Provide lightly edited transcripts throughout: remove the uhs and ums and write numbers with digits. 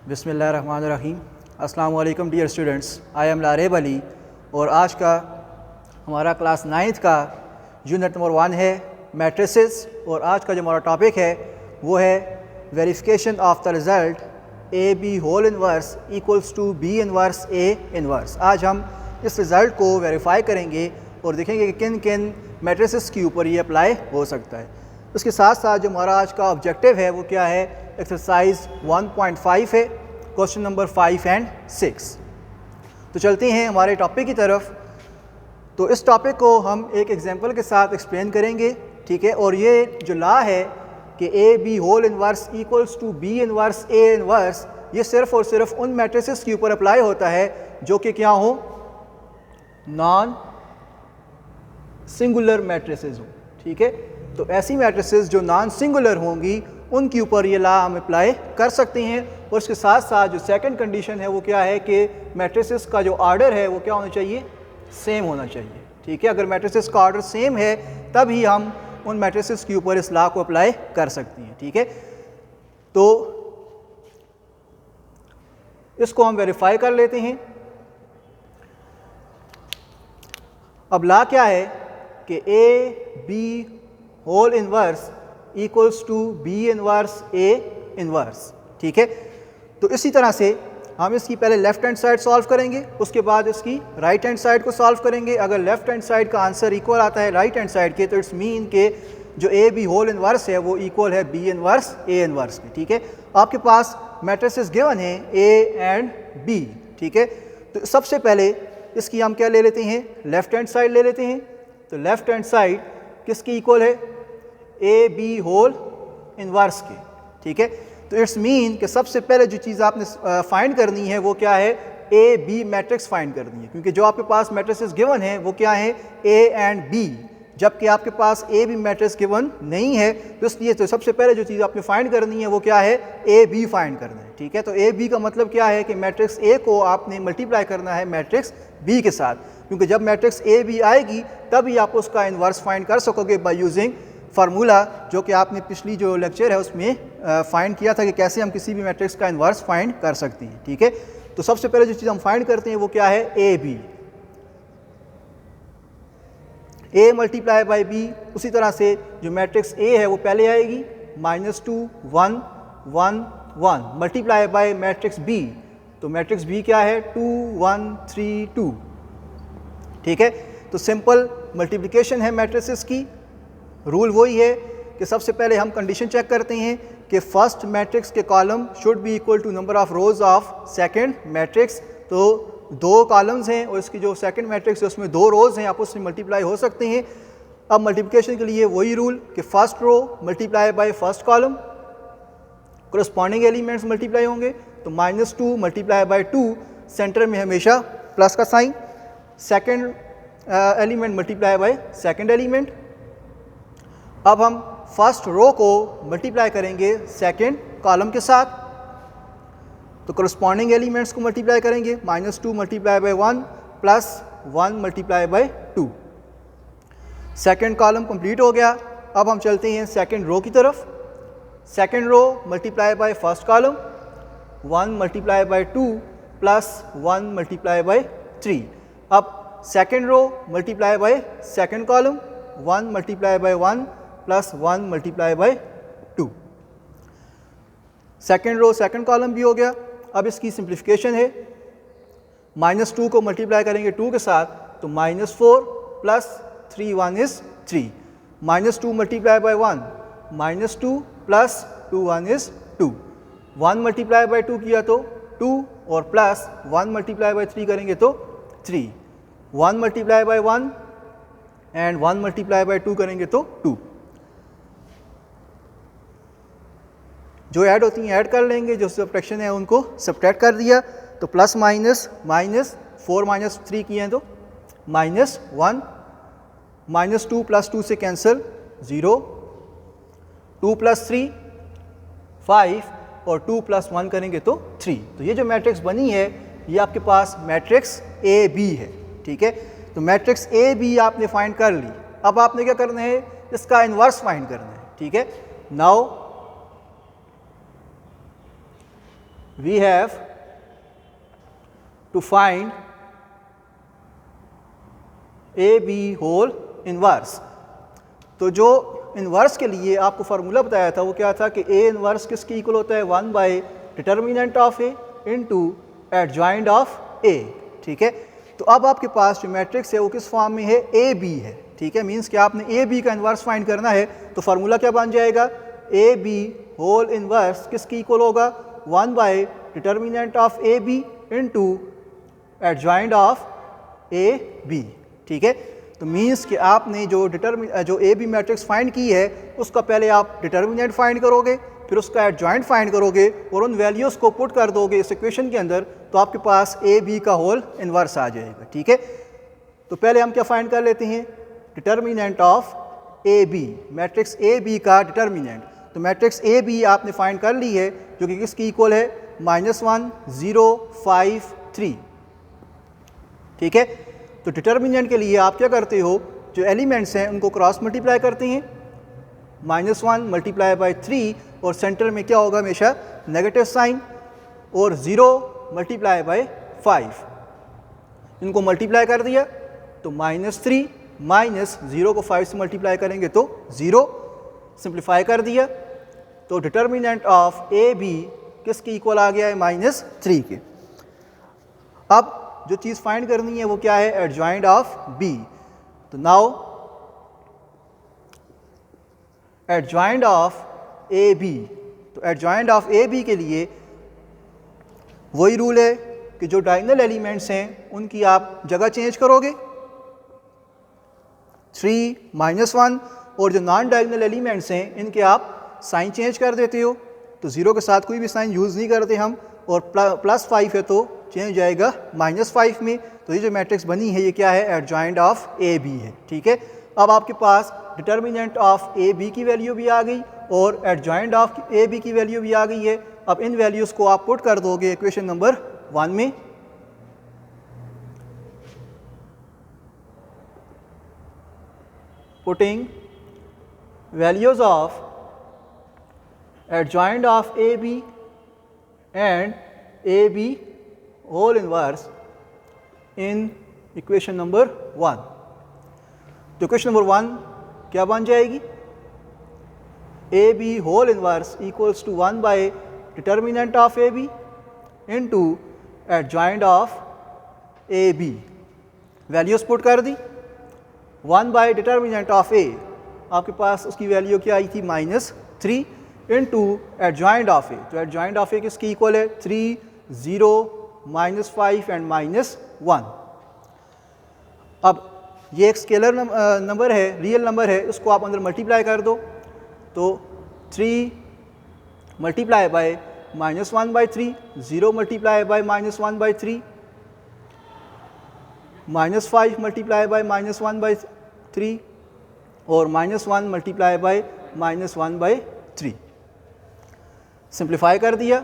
बिस्मिल्लाहिर्रहमानिर्रहीम। अस्सलाम वालेकुम dear students, I am Laraib Ali और आज का हमारा क्लास 9th का यूनिट नंबर 1 है मैट्रिसेस। और आज का जो हमारा टॉपिक है वो है verification of the result A B whole inverse equals to B inverse A inverse. आज हम इस रिज़ल्ट को वेरीफाई करेंगे और देखेंगे कि किन किन मैट्रिसेस के ऊपर ये अप्लाई हो सकता है। उसके साथ साथ जो हमारा आज का ऑब्जेक्टिव है वो क्या है, एक्सरसाइज 1.5 है, क्वेश्चन नंबर 5 एंड 6। तो चलते हैं हमारे टॉपिक की तरफ। तो इस टॉपिक को हम एक एग्जांपल के साथ एक्सप्लेन करेंगे, ठीक है। और ये जो लॉ है कि A B whole inverse equals to B inverse A inverse, ये सिर्फ और सिर्फ उन मैट्रिसेस के ऊपर अप्लाई होता है जो कि क्या हो, नॉन सिंगुलर मैट्रिसेस हो, ठीक है। तो ऐसी मैट्रिसेस जो नॉन सिंगुलर होंगी उनके ऊपर ये लॉ हम अप्लाई कर सकते हैं। और इसके साथ साथ जो सेकंड कंडीशन है वो क्या है कि मैट्रिसेस का जो ऑर्डर है वो क्या होना चाहिए, सेम होना चाहिए, ठीक है। अगर मैट्रिसेस का ऑर्डर सेम है तब ही हम उन मैट्रिसेस के ऊपर इस लॉ को अप्लाई कर सकते हैं, ठीक है। तो इसको हम वेरीफाई कर लेते हैं। अब लॉ क्या है कि A B whole inverse equals to B inverse A inverse, ठीक है। तो इसी तरह से हम इसकी पहले लेफ्ट हैंड साइड सॉल्व करेंगे, उसके बाद इसकी राइट हैंड साइड को सॉल्व करेंगे। अगर लेफ्ट हैंड साइड का आंसर इक्वल आता है राइट हैंड साइड के, तो इट्स मीन के जो ए बी होल इनवर्स है वो इक्वल है बी इनवर्स ए इनवर्स के, ठीक है। आपके पास मैट्रिसेस गिवन है ए एंड बी, ठीक है। तो सबसे पहले इसकी हम क्या ले लेते हैं, लेफ्ट हैंड साइड ले लेते हैं। तो लेफ्ट हैंड साइड किसकी इक्वल है, ए बी होल इनवर्स के, ठीक है। तो इट्स मीन कि सबसे पहले जो चीज़ आपने फाइंड करनी है वो क्या है, ए बी मैट्रिक्स फाइंड करनी है, क्योंकि जो आपके पास मैट्रिसेस गिवन है वो क्या है, ए एंड बी, जबकि आपके पास ए बी मैट्रिक्स गिवन नहीं है। तो इसलिए तो सबसे पहले जो चीज़ आपने फाइंड करनी है वो क्या है, ए बी फाइंड करना है, ठीक है। तो ए बी का मतलब क्या है कि मैट्रिक्स ए को आपने मल्टीप्लाई करना है मैट्रिक्स बी के साथ, क्योंकि जब मैट्रिक्स ए बी आएगी तभी आप उसका इन्वर्स फाइंड कर सकोगे बाय यूजिंग फार्मूला, जो कि आपने पिछली जो लेक्चर है उसमें फाइंड किया था कि कैसे हम किसी भी मैट्रिक्स का इन्वर्स फाइंड कर सकते हैं, ठीक है। तो सबसे पहले जो चीज़ हम फाइंड करते हैं वो क्या है, A B, A multiply by B. उसी तरह से जो मैट्रिक्स ए है वो पहले आएगी, -2 1 1 1 मल्टीप्लाई बाई मैट्रिक्स बी। तो मैट्रिक्स बी क्या है, 2 1 3 2, ठीक है। तो सिंपल मल्टीप्लिकेशन है मैट्रिसेस की। रूल वही है कि सबसे पहले हम कंडीशन चेक करते हैं कि फर्स्ट मैट्रिक्स के column should be equal to number of rows of second matrix. तो 2 कॉलम्स हैं और इसकी जो सेकंड मैट्रिक्स है उसमें 2 रोज हैं, आपस में मल्टीप्लाई हो सकते हैं। अब मल्टीप्लिकेशन के लिए वही रूल कि first row multiply by first column, corresponding elements multiply होंगे। तो -2 मल्टीप्लाई बाय 2, सेंटर में हमेशा प्लस का sign, second element multiply by second element. अब हम फर्स्ट रो को मल्टीप्लाई करेंगे सेकेंड कॉलम के साथ, तो करस्पॉन्डिंग एलिमेंट्स को मल्टीप्लाई करेंगे, -2 multiply by 1 plus 1 multiply by 2। Second column complete हो गया। अब हम चलते हैं सेकेंड रो की तरफ। Second row multiply by first column, 1 multiply by 2 plus 1 multiply by 3। अब second row multiply by second column, 1 multiply by 1 plus 1 multiply by 2। Second row second column भी हो गया। अब इसकी सिंप्लीफिकेशन है, -2 को मल्टीप्लाई करेंगे 2 के साथ, तो -4 plus 3 1 is 3। -2 multiply by 1, -2 plus 2 1 is 2। 1 multiply by 2 किया तो 2, और प्लस 1 मल्टीप्लाई बाय 3 करेंगे तो 3। 1 multiply by 1 and 1 multiply by 2 करेंगे तो 2। जो ऐड होती हैं ऐड कर लेंगे, जो सब्ट्रैक्शन है उनको सब्ट्रैक्ट कर दिया। तो प्लस माइनस माइनस 4 माइनस 3 किए हैं तो -1, -2 प्लस 2 से कैंसिल 0, 2 प्लस 3 5, और 2 प्लस 1 करेंगे तो 3। तो ये जो मैट्रिक्स बनी है ये आपके पास मैट्रिक्स ए बी है, ठीक है। तो मैट्रिक्स ए बी आपने फाइंड कर ली। अब आपने क्या करना है, इसका इन्वर्स फाइंड करना है, ठीक है। Now we have to find A B whole inverse. तो जो इनवर्स के लिए आपको फार्मूला बताया था वो क्या था कि ए इनवर्स किसकी इक्वल होता है 1 by determinant of A into adjoint of A. ठीक है, तो अब आपके पास जो मैट्रिक्स है वो किस फॉर्म में है, ए बी है। ठीक है, मीन्स कि आपने ए बी का इन्वर्स फाइंड करना है, तो फार्मूला क्या बन जाएगा, ए बी होल इन्वर्स किसकी इक्वल होगा 1 by determinant of A B into adjoint of A B. ठीक है, तो मीन्स कि आपने जो ए बी मैट्रिक्स फाइंड की है उसका पहले आप डिटर्मिनेंट फाइंड करोगे, फिर उसका एडजॉइंट फाइंड करोगे और उन वैल्यूज़ को पुट कर दोगे इस इक्वेशन के अंदर, तो आपके पास ए बी का होल इन्वर्स आ जाएगा। ठीक है, तो पहले हम क्या फाइंड कर लेते हैं, determinant of A B, matrix A B का डिटर्मिनेंट। तो मैट्रिक्स ए बी आपने फाइंड कर ली है जो कि किसकी इक्वल है -1 0 5 3। ठीक है, तो डिटर्मिनेंट के लिए आप क्या करते हो, जो एलिमेंट्स हैं उनको क्रॉस मल्टीप्लाई करते हैं, -1 मल्टीप्लाई बाई 3 और सेंटर में क्या होगा हमेशा नेगेटिव साइन, और 0 मल्टीप्लाई बाई 5, इनको मल्टीप्लाई कर दिया तो -3 माइनस 0 को 5 से मल्टीप्लाई करेंगे तो 0, सिंप्लीफाई कर दिया तो डिटर्मिनेंट ऑफ ए बी किसकी इक्वल आ गया है -3 के। अब जो चीज़ फाइंड करनी है वो क्या है, एडजॉइंट ऑफ बी। तो now adjoint of A B, तो एडजॉइंट ऑफ ए बी के लिए वही रूल है कि जो डायगोनल एलिमेंट्स हैं उनकी आप जगह चेंज करोगे, 3 -1, और जो नॉन डायगोनल एलिमेंट्स हैं इनके आप साइन चेंज कर देते हो, तो 0 के साथ कोई भी साइन यूज़ नहीं करते हम, और +5 है तो चेंज हो जाएगा -5 में। तो ये जो मैट्रिक्स बनी है ये क्या है, एडजॉइंट ऑफ ए बी है। ठीक है, अब आपके पास डिटर्मिनेंट ऑफ ए बी की वैल्यू भी आ गई और एडजॉइंट ऑफ ए बी की वैल्यू भी आ गई है। अब इन वैल्यूज़ को आप पुट कर दोगे इक्वेशन नंबर 1 में, putting values of adjoint of AB and AB whole inverse in equation number 1। तो इक्वेशन नंबर 1 क्या बन जाएगी, AB whole inverse equals to 1 by determinant of AB into adjoint of AB। Values put कर दी, 1 by determinant of A, आपके पास उसकी value क्या आई थी -3 into adjoint of A. तो एडजॉइंट ऑफ ए किसकी इक्वल है 3 0 -5 एंड -1। अब ये एक स्केलर नंबर है, रियल नंबर है, उसको आप अंदर मल्टीप्लाई कर दो, तो 3 multiply bye -1/3, 0 multiply by -1/3, -5 multiply by -1/3 और -1 मल्टीप्लाई बाय -1/3। सिंप्लीफाई कर दिया,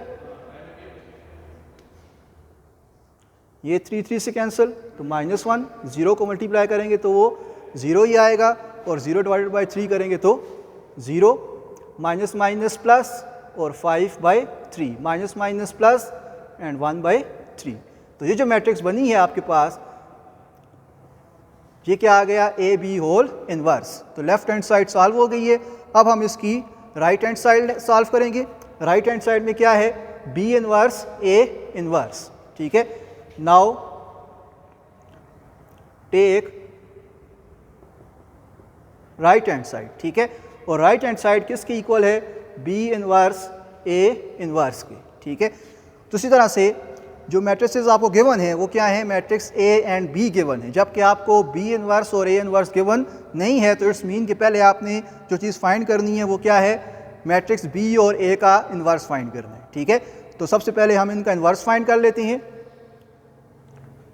ये 3 से कैंसिल, तो -1, 0 को मल्टीप्लाई करेंगे तो वो 0 ही आएगा, और 0 डिवाइडेड बाई 3 करेंगे तो 0, माइनस प्लस और 5/3, माइनस प्लस एंड 1/3। तो ये जो मैट्रिक्स बनी है आपके पास, ये क्या आ गया, ए बी होल इनवर्स। तो लेफ्ट हैंड साइड सॉल्व हो गई है। अब हम इसकी राइट हैंड साइड सॉल्व करेंगे। राइट हैंड साइड में क्या है, बी इनवर्स ए इनवर्स। ठीक है, now take right hand side. ठीक है, और राइट हैंड साइड किसकी इक्वल है, बी इनवर्स ए इनवर्स की। ठीक है, तो इसी तरह से जो मैट्रिसेस आपको गिवन है वो क्या है, matrix A and be given है, जबकि आपको बी इनवर्स और ए इनवर्स गिवन नहीं है। तो इट्स मीन कि पहले आपने जो चीज़ फाइंड करनी है वो क्या है, मैट्रिक्स बी और ए का इन्वर्स फाइंड करना है। ठीक है, तो सबसे पहले हम इनका इन्वर्स फाइंड कर लेते हैं।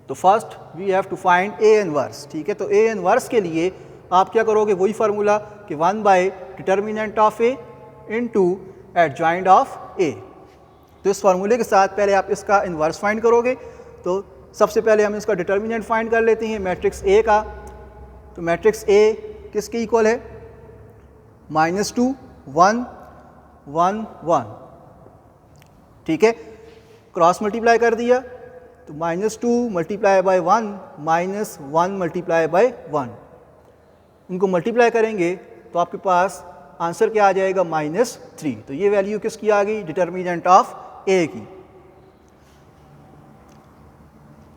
तो first we have to find A inverse. ठीक है, तो ए इन्वर्स के लिए आप क्या करोगे, वही फार्मूला कि 1 by determinant of A into adjoint of A. तो इस फार्मूले के साथ पहले आप इसका इन्वर्स फाइंड करोगे। तो सबसे पहले हम इसका डिटर्मिनेंट फाइंड कर लेते हैं मैट्रिक्स ए का। तो मैट्रिक्स ए किसके इक्वल है, -2 1 1 1। ठीक है, क्रॉस मल्टीप्लाई कर दिया तो -2 मल्टीप्लाई बाय 1 -1 मल्टीप्लाई बाय 1, इनको मल्टीप्लाई करेंगे तो आपके पास आंसर क्या आ जाएगा -3। तो ये वैल्यू किसकी आ गई, डिटर्मिनेंट ऑफ ए की।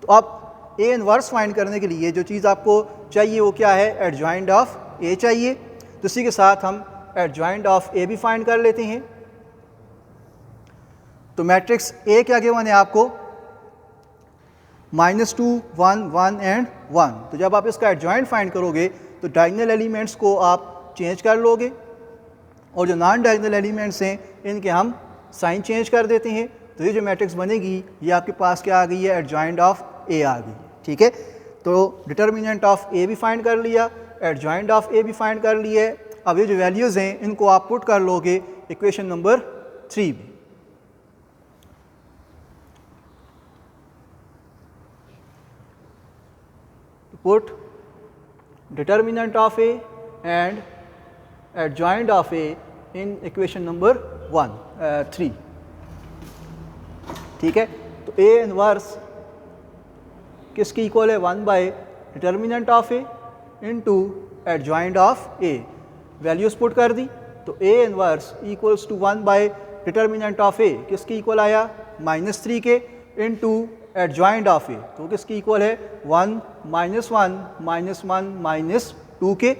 तो अब ए इनवर्स फाइंड करने के लिए जो चीज़ आपको चाहिए वो क्या है, एडजॉइंट ऑफ ए चाहिए। तो इसी के साथ हम एडजॉइंट ऑफ ए भी फाइंड कर लेते हैं। तो मैट्रिक्स ए क्या गिवन है आपको, -2 1 1 एंड 1। तो जब आप इसका एडजॉइंट फाइंड करोगे तो डायगोनल एलिमेंट्स को आप चेंज कर लोगे और जो नॉन डायगोनल एलिमेंट्स हैं इनके हम साइन चेंज कर देते हैं। तो ये जो मैट्रिक्स बनेगी ये आपके पास क्या आ गई है, एडजॉइंट ऑफ ए आ गई। ठीक है, तो डिटर्मिनेंट ऑफ ए भी फाइंड कर लिया, एडजॉइंट ऑफ ए भी फाइंड कर लिया है। अब ये जो वैल्यूज़ हैं इनको आप पुट कर लोगे इक्वेशन नंबर 3 में। Put determinant of A and adjoint of A in equation number 3। ठीक है, तो ए इनवर्स किसकी इक्वल है, 1 by determinant of A into adjoint of A. Values put कर दी तो A inverse equals to 1 by determinant of A किसकी equal आया, -3 के इनटू एडजॉइंट ऑफ ए, तो किसकी इक्वल है 1 -1 -1 -2 के।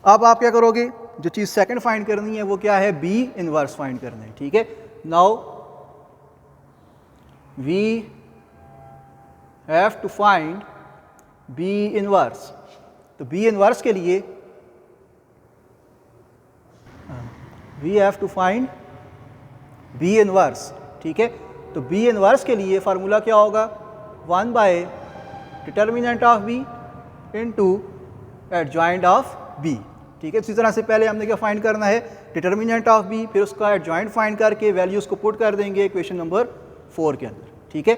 अब आप क्या करोगे, जो चीज़ सेकंड फाइंड करनी है वो क्या है, बी इनवर्स फाइंड करना है। ठीक है, now we have to find B inverse. तो बी इनवर्स के लिए we have to find B inverse. ठीक है, तो बी इनवर्स के लिए फार्मूला क्या होगा, 1 by determinant of B into adjoint of B. ठीक है, इसी तरह से पहले हमने क्या फाइंड करना है, डिटर्मिनेंट ऑफ बी, फिर उसका एडजॉइंट फाइंड करके वैल्यूज़ को पुट कर देंगे इक्वेशन नंबर 4 के अंदर। ठीक है,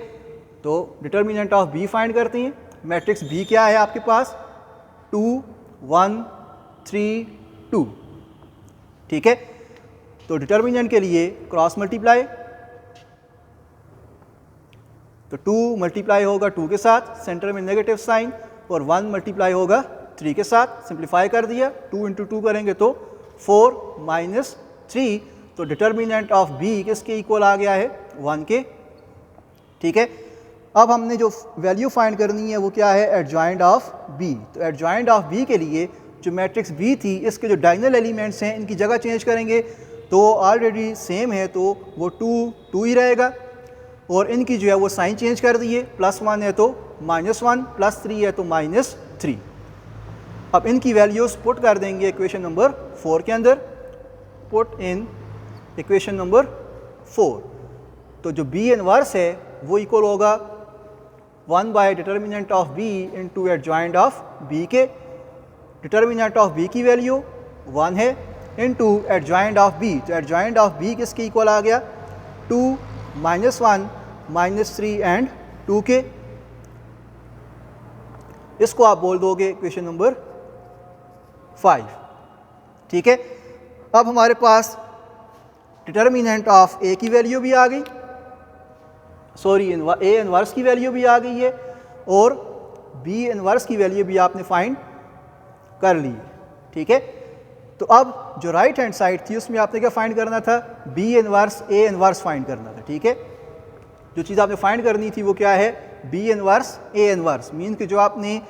तो डिटर्मिनेंट ऑफ बी फाइंड करते हैं। मैट्रिक्स बी क्या है आपके पास, 2 1 3 2। ठीक है, तो डिटर्मिनेंट के लिए क्रॉस मल्टीप्लाई, तो 2 मल्टीप्लाई होगा 2 के साथ, सेंटर में नेगेटिव साइन, और 1 मल्टीप्लाई होगा 3 के साथ। सिंप्लीफाई कर दिया, 2 इंटू 2 करेंगे तो 4 -3। तो डिटर्मिनेंट ऑफ बी किसके इक्वल आ गया है, 1 के। ठीक है, अब हमने जो वैल्यू फाइंड करनी है वो क्या है, एडजॉइंट ऑफ बी। तो एडजॉइंट ऑफ बी के लिए जो मैट्रिक्स बी थी इसके जो डायगोनल एलिमेंट्स हैं इनकी जगह चेंज करेंगे, तो ऑलरेडी सेम है तो वो 2 ही रहेगा, और इनकी जो है वो साइन चेंज कर दिए, +1 है तो -1, +3 है तो -3। अब इनकी वैल्यूज पुट कर देंगे इक्वेशन नंबर 4 के अंदर। पुट इन इक्वेशन नंबर 4, तो जो बी इनवर्स है वो इक्वल होगा 1 by determinant of B into adjoint of B के। डिटर्मिनेंट ऑफ बी की वैल्यू 1 है इनटू एडजॉइंट ऑफ बी, तो एडजॉइंट ऑफ बी किसके इक्वल आ गया, 2 -1 -3 एंड 2 के। इसको आप बोल दोगे इक्वेशन नंबर 5। ठीक है, अब हमारे पास डिटर्मिनेंट ऑफ ए की वैल्यू भी आ गई, सॉरी ए इनवर्स की वैल्यू भी आ गई है, और बी इनवर्स की वैल्यू भी आपने फाइंड कर ली। ठीक है, तो अब जो राइट हैंड साइड थी उसमें आपने क्या फाइंड करना था, B inverse A inverse find करना था। ठीक है, जो चीज़ आपने फाइंड करनी थी वो क्या है, B inverse A inverse. Mean कि जो आपने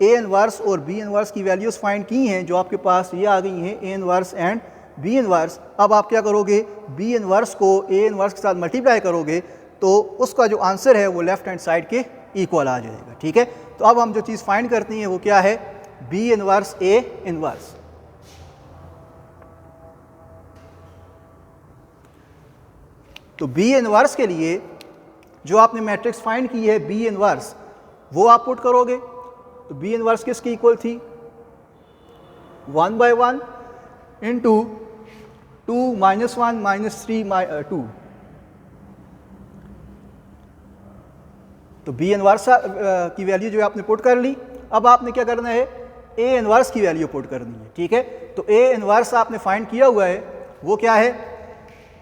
ए इनवर्स और बी इनवर्स की वैल्यूज़ फाइंड की हैं, जो आपके पास ये आ गई हैं, A inverse and B inverse. अब आप क्या करोगे, बी इनवर्स को ए इनवर्स के साथ मल्टीप्लाई करोगे तो उसका जो आंसर है वो लेफ्ट हैंड साइड के इक्वल आ जाएगा। ठीक है, तो अब हम जो चीज़ फाइंड करते हैं वो क्या है, बी इनवर्स ए इनवर्स। तो बी इनवर्स के लिए जो आपने मैट्रिक्स फाइंड की है बी इनवर्स, वो आप पुट करोगे। तो बी इनवर्स किसकी इक्वल थी, 1 बाय 1 इंटू 2 -1 -3 2। तो बी इनवर्स की वैल्यू जो है आपने पुट कर ली। अब आपने क्या करना है, ए इनवर्स की वैल्यू पुट करनी है। ठीक है, तो ए इनवर्स आपने फाइंड किया हुआ है, वो क्या है,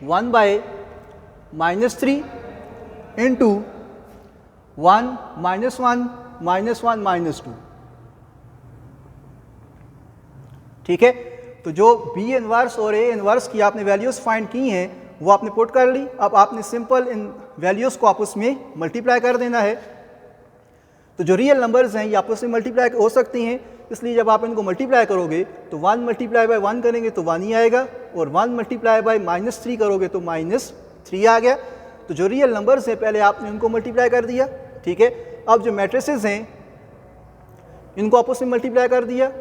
1 बाय -3 इंटू 1 -1 -1 -2। ठीक है, तो जो बी इनवर्स और ए इनवर्स की आपने वैल्यूज़ फाइंड की हैं वो आपने पुट कर ली। अब आपने सिंपल इन वैल्यूज़ को आपस में मल्टीप्लाई कर देना है। तो जो रियल नंबर्स हैं ये आपस में मल्टीप्लाई हो सकती हैं, इसलिए जब आप इनको मल्टीप्लाई करोगे तो 1 मल्टीप्लाई बाय 1 करेंगे तो 1 ही आएगा, और 1 मल्टीप्लाई बाय -3 करोगे तो -3 आ गया। तो जो रियल नंबर्स हैं पहले आपने उनको मल्टीप्लाई कर दिया। ठीक है, अब जो मैट्रिसेस हैं इनको आपस में मल्टीप्लाई कर दिया।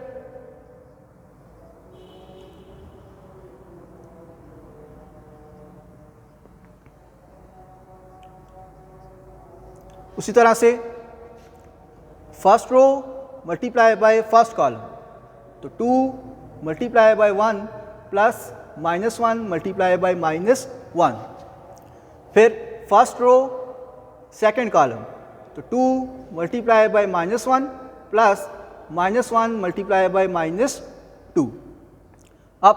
उसी तरह से first row multiply by first column, तो 2 multiply by 1 plus -1 multiply by -1। फिर फर्स्ट रो सेकंड कॉलम, तो 2 multiply by -1 plus -1 multiply by -2। अब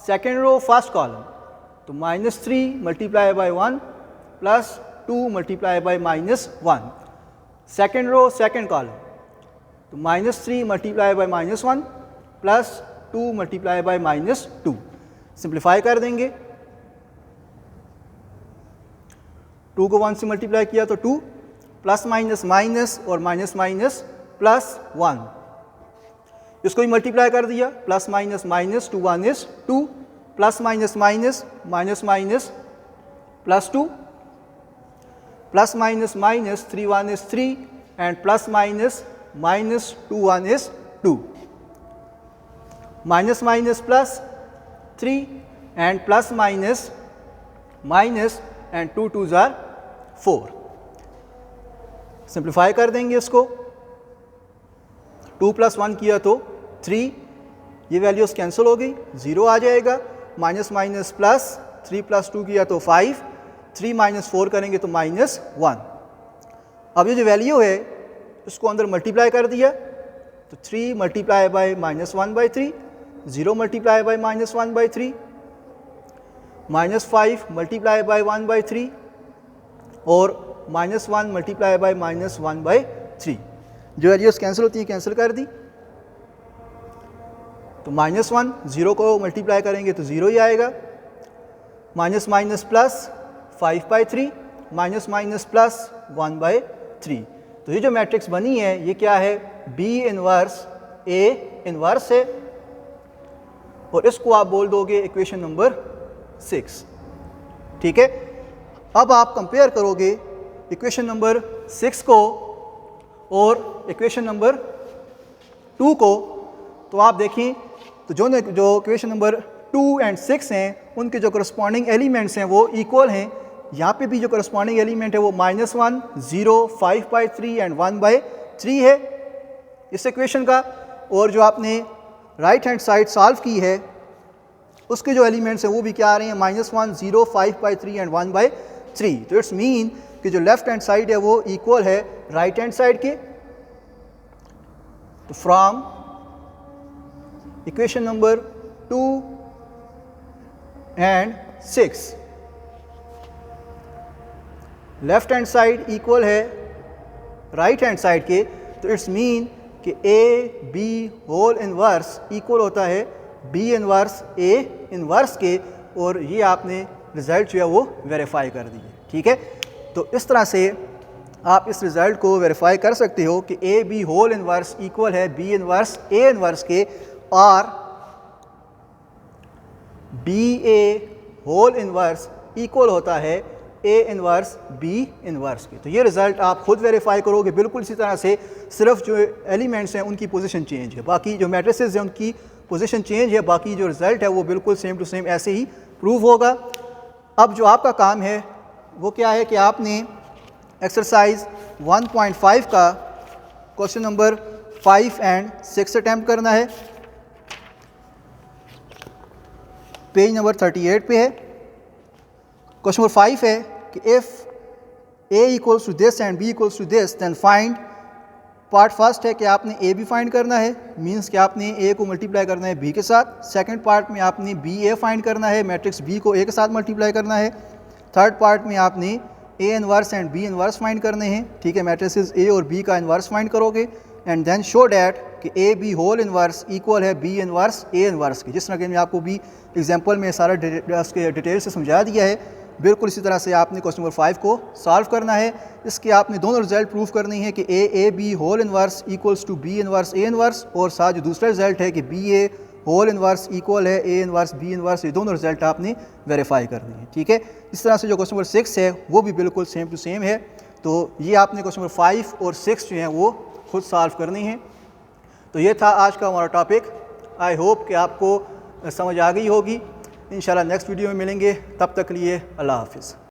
सेकंड रो फर्स्ट कॉलम, तो -3 multiply by 1 plus 2 multiply by -1। Second row second column, तो -3 multiply by -1 plus 2 multiply by -2। Simplify कर देंगे, 2 को 1 से multiply किया तो 2, प्लस माइनस माइनस और माइनस माइनस प्लस 1, इसको भी मल्टीप्लाई कर दिया, plus minus minus 2 1 is 2, plus minus minus minus minus plus 2, plus minus minus 3 1 is 3 and plus minus minus 2 1 is 2, minus minus plus 3 and plus minus minus and 2 2s are 4। Simplify कर देंगे इसको, 2 + 1 किया तो 3, ये values cancel हो गई, 0 आ जाएगा। Minus minus plus 3 + 2 किया तो 5, 3 - 4 करेंगे तो -1। अब ये जो वैल्यू है इसको अंदर मल्टीप्लाई कर दिया, तो 3 multiply bye -1/3, 0 multiply by -1/3, -5 multiply by 1/3 और -1 मल्टीप्लाई बाय -1/3। जो वैल्यूज कैंसिल होती हैं कैंसिल कर दी, तो -1 0 को मल्टीप्लाई करेंगे तो 0 ही आएगा, minus minus plus 5/3 minus minus plus 1/3। तो ये जो मैट्रिक्स बनी है ये क्या है, बी इनवर्स ए इनवर्स है, और इसको आप बोल दोगे इक्वेशन नंबर 6। ठीक है, अब आप कंपेयर करोगे इक्वेशन नंबर 6 को और इक्वेशन नंबर 2 को, तो आप देखें तो जो इक्वेशन नंबर 2 और 6 हैं उनके जो करस्पॉन्डिंग एलिमेंट्स हैं वो इक्वल हैं। यहाँ पे भी जो करस्पॉन्डिंग एलिमेंट है वो -1 0 5/3 एंड 1/3 है इस इक्वेशन का, और जो आपने राइट हैंड साइड सॉल्व की है उसके जो एलिमेंट्स हैं वो भी क्या आ रहे हैं, -1 0 5/3 एंड 1/3। तो इट्स मीन कि जो लेफ्ट हैंड साइड है वो इक्वल है राइट हैंड साइड के। तो from equation number 2 and 6 left hand side equal है राइट हैंड साइड के, तो इट्स मीन कि A B whole inverse equal होता है बी इनवर्स ए इनवर्स के, और ये आपने रिज़ल्ट जो है वो वेरीफाई कर दिए। ठीक है, तो इस तरह से आप इस रिज़ल्ट को वेरीफाई कर सकते हो कि A B whole inverse equal है बी इनवर्स ए इनवर्स के, और B A whole inverse equal होता है ए इनवर्स बी इनवर्स के। तो ये रिज़ल्ट आप खुद वेरीफाई करोगे बिल्कुल इसी तरह से, सिर्फ जो एलिमेंट्स हैं उनकी पोजीशन चेंज है, बाकी जो मैट्रिसेस हैं उनकी पोजीशन चेंज है, बाकी जो रिज़ल्ट है वो बिल्कुल सेम टू सेम ऐसे ही प्रूव होगा। अब जो आपका काम है वो क्या है कि आपने एक्सरसाइज 1.5 का क्वेश्चन नंबर 5 एंड 6 अटैम्प्ट करना है। पेज नंबर 38 पे है। क्वेश्चन नंबर 5 है कि if A equals to this and B equals to this then find. Part first है कि आपने ए बी फाइंड करना है, मींस कि आपने ए को मल्टीप्लाई करना है बी के साथ। सेकंड पार्ट में आपने बी ए फाइंड करना है, मैट्रिक्स बी को ए के साथ मल्टीप्लाई करना है। थर्ड पार्ट में आपने A inverse and B inverse find करने हैं, ठीक है। मैट्रिसेस ए और बी का इनवर्स फाइंड करोगे एंड देन शो डैट कि A B whole inverse equal है बी इनवर्स ए इनवर्स की। जिस तरह कि मैं आपको भी एग्जांपल में सारा डिटेल से समझा दिया है, बिल्कुल इसी तरह से आपने क्वेश्चन नंबर 5 को सॉल्व करना है। इसके आपने दोनों रिजल्ट प्रूव करनी है कि A B whole inverse equals to B inverse A inverse, और साथ जो दूसरा रिजल्ट है कि B A whole inverse equal है ए इनवर्स बी इनवर्स, ये दोनों रिजल्ट आपने वेरीफाई करने हैं, ठीक है। इस तरह से जो क्वेश्चन नंबर 6 है वो भी बिल्कुल सेम टू सेम है। तो ये आपने क्वेश्चन नंबर 5 और 6 जो हैं वो खुद सॉल्व करनी है। तो ये था आज का हमारा टॉपिक। आई होप कि आपको समझ आ गई होगी। इंशाल्लाह नेक्स्ट वीडियो में मिलेंगे, तब तक के लिए अल्लाह हाफिज़।